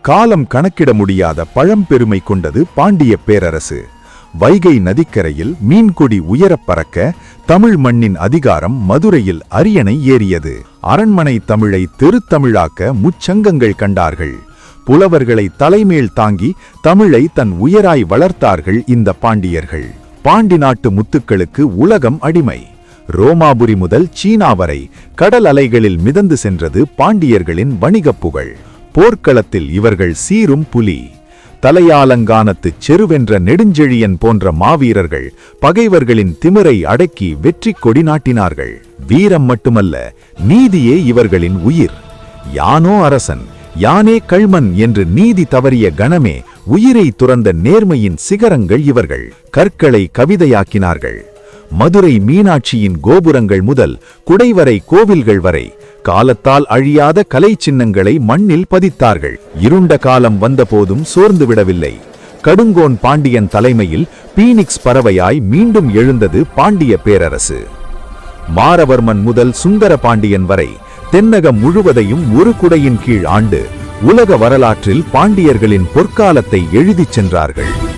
காலம் கணக்கிட முடியாத பழம்பெருமை கொண்டது பாண்டிய பேரரசு. வைகை நதிக்கரையில் மீன்கொடி உயரப் பறக்க தமிழ் மண்ணின் அதிகாரம் மதுரையில் அரியணை ஏறியது. அரண்மனை தமிழை தெருத்தமிழாக்க முச்சங்கங்கள் கண்டார்கள். புலவர்களை தலைமேல் தாங்கி தமிழை தன் உயராய் வளர்த்தார்கள் இந்த பாண்டியர்கள். பாண்டி நாட்டு முத்துக்களுக்கு உலகம் அடிமை. ரோமாபுரி முதல் சீனா வரை கடல் அலைகளில் மிதந்து சென்றது பாண்டியர்களின் வணிகப் புகழ். போர்க்களத்தில் இவர்கள் சீரும் புலி. தலையாலங்கானத்துச் செருவென்ற நெடுஞ்செழியன் போன்ற மாவீரர்கள் பகைவர்களின் திமிரை அடக்கி வெற்றி கொடி நாட்டினார்கள். வீரம் மட்டுமல்ல, நீதியே இவர்களின் உயிர். யானோ அரசன், யானே கள்மன் என்று நீதி தவறிய கணமே உயிரை துறந்த நேர்மையின் சிகரங்கள் இவர்கள். கற்களை கவிதையாக்கினார்கள். மதுரை மீனாட்சியின் கோபுரங்கள் முதல் குடைவரை கோவில்கள் வரை காலத்தால் அழியாத கலை சின்னங்களை மண்ணில் பதித்தார்கள். இருண்ட காலம் வந்தபோதும் சோர்ந்து விடவில்லை. கடுங்கோன் பாண்டியன் தலைமையில் பீனிக்ஸ் பறவையாய் மீண்டும் எழுந்தது பாண்டிய பேரரசு. மாரவர்மன் முதல் சுந்தர பாண்டியன் வரை தென்னகம் முழுவதையும் ஒரு குடையின் கீழ் ஆண்டு உலக வரலாற்றில் பாண்டியர்களின் பொற்காலத்தை எழுதிச் சென்றார்கள்.